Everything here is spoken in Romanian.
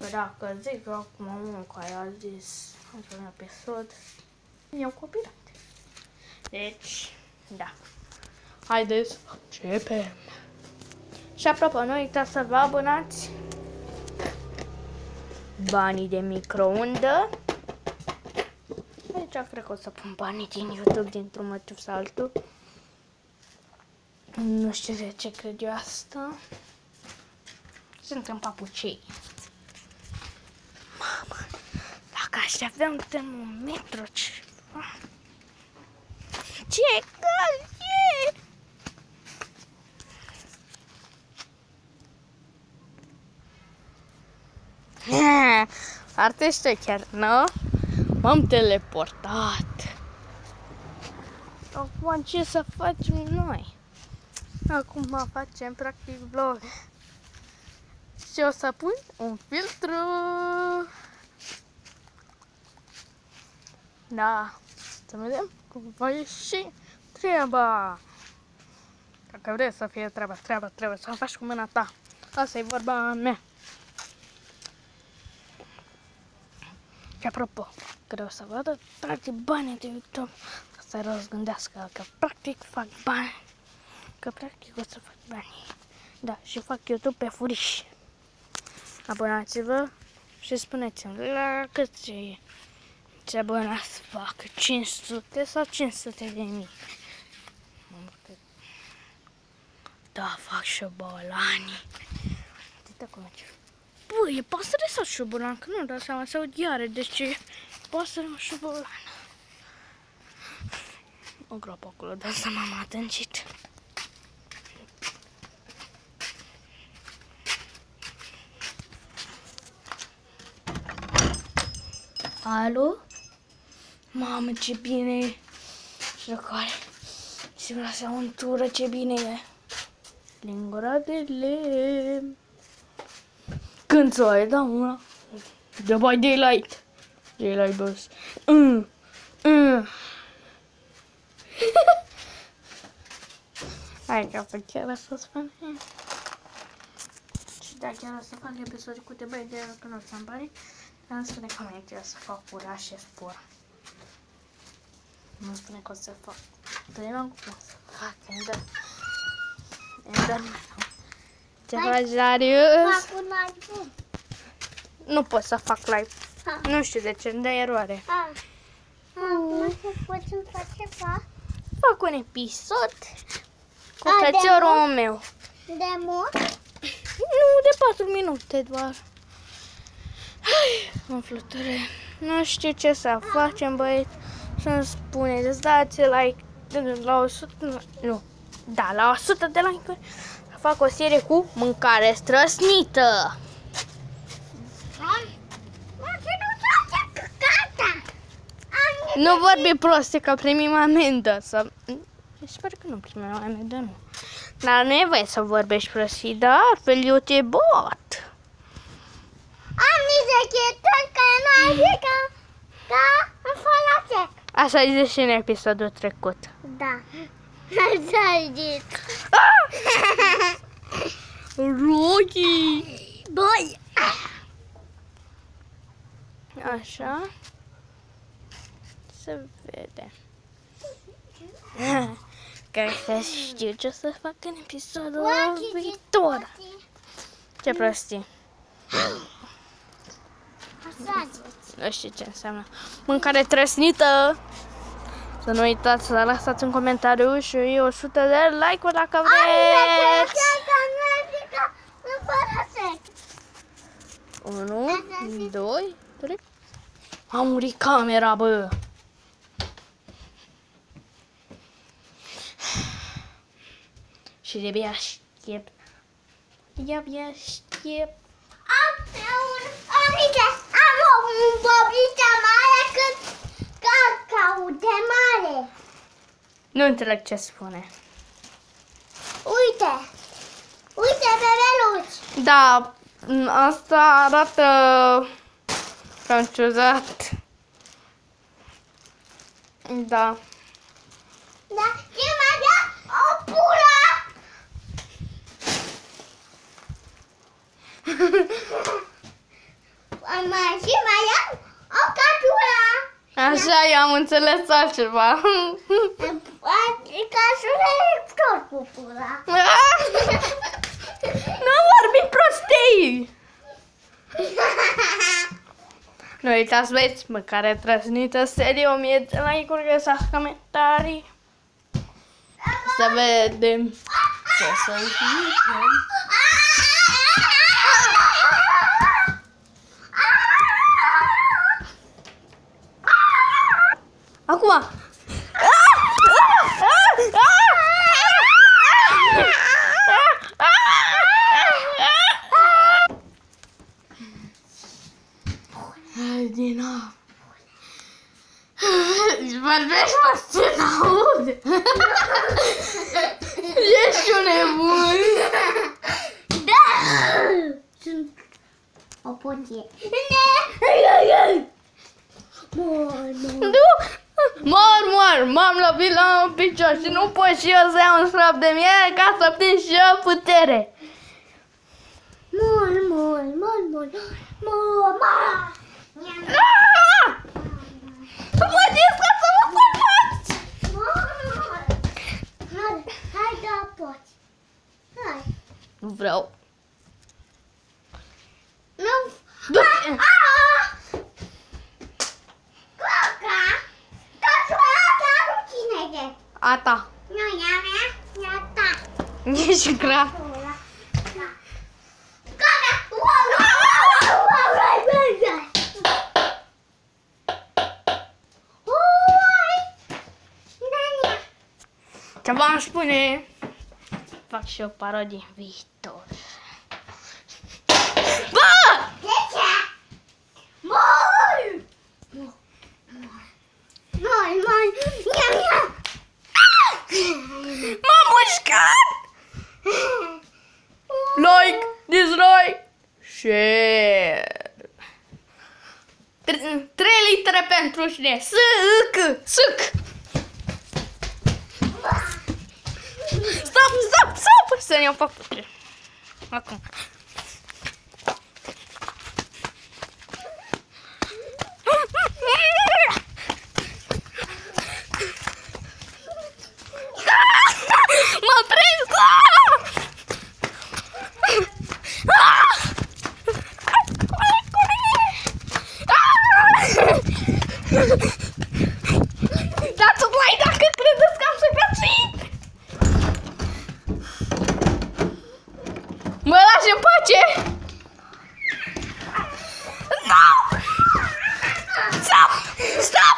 Dacă zic acum unul care a zis într-un episod, eu copilăt. Deci, da. Haideți, începem. Și apropo, nu uitați să vă abonați. Banii de microundă. Aici cred că o să pun banii din YouTube dintr-un motiv sau altul. Nu știu de ce cred eu asta. Suntem papucei. Mamă, dacă aș avea un termometru ceva. Ce cald e! Foarte șecher, nu? M-am teleportat. Acum ce să facem noi? Acum facem practic vlog. Și o să pun un filtru. Da, să vedem cum va ieși treaba. Dacă vrei să fie treaba, trebuie să o faci cu mâna ta. Asta e vorba mea. Și apropo, vreau să vadă practic banii de YouTube. Să răzgândească că practic fac bani. Că practic o să fac bani. Da, și fac YouTube pe furiș. Abonați-vă și spuneți-mi la câți abonați fac, 500 sau 500.000. Da, fac șobolani. Uite cum e. Băi, e pasăre sau șobolan? Că nu-mi dau seama, se aud iară, deci e pasăre sau șobolan. O groapă acolo, dar să m-am adâncit. Alo? Mamă, ce bine e! Jucare! Și vreau să untură, ce bine e! Lingura de lemn! Când să ai, da, una? The by daylight! Daylight boss! Hai că chiar o să spun. Și da, chiar o să fac episodul cu The by daylight, că nu o să-mi bani. Dar spune că mă trebuie să fac cura și spor. Nu spune că o să fac. Trebuie cum să fac, ce faci, Darius? Fac un live. Nu pot să fac live. Nu știu de ce, îmi dă eroare. Acum să facem ceva? Fac un episod cu frățiorul meu. De mult? Nu, de 4 minute doar. Mă fluture. Nu știu ce să facem, băieți. Să-mi spuneți, dați like la 100, nu, da, la 100 de like-uri. Să fac o serie cu mâncare străsnită. Nu vorbi proste, că primim amendă. Sper că nu primim amendă, nu. Dar nu e voie să vorbești prostii, dar altfel eu te bot. Am niște chestii care nu ai zis că îmi folosesc. Așa ai zis și în episodul trecut. Da. Așa ai zis. Rocky! Băi! Așa. Să vedem. Cred că știu ce o să fac în episodul viitor. Ce prostii. Așa zici. Nu știu ce înseamnă. Mâncare trăsnită. Să nu uitați să lăsați un comentariu și 100 de like-uri dacă vreți. 1, 2, 3. A murit camera, bă. Și de-abia aștept. De-abia aștept. Am un bobiță mare cât cacao de mare. Nu înțeleg ce spune. Uite. Uite, bebeluci. Da, asta arată cam ciudat. Da. Da, și mai avea o pulă. Și mai am o capsula. Așa, eu am înțeles altceva. Capsula e tot cu pula. Nu vorbi prostii! Nu uitați, băieți, măcar transmită serie 1000 de like-uri, găsați comentarii. Să vedem ce să zicem. Acum! Din nou. Vorbești, mă, ce n-aude. Ești un nebun. Da! Sunt o poție. Nu! Mor! M-am lovit la un picior și nu pot și eu să iau un slab de miere ca să prind și eu putere. Mor. Mă discă să mă salvați! Hai, da, poți. Hai. Nu vreau. Nu. Du-te! Coca! Toată nu cine e? A ta. Nu e a mea, e a ta. Ești grav. Ce v-am spune? Fac și o parodie în viitor. Bă! De ce? Mor! M-am mușcat! Like, dislike, share. 3 litere pentru cine? Suc! Stop! Să ne-o fac putere. Acum. M-a prins! Dați un like dacă credeți că am supraviețuit! Mă lași în pace! No! Stop!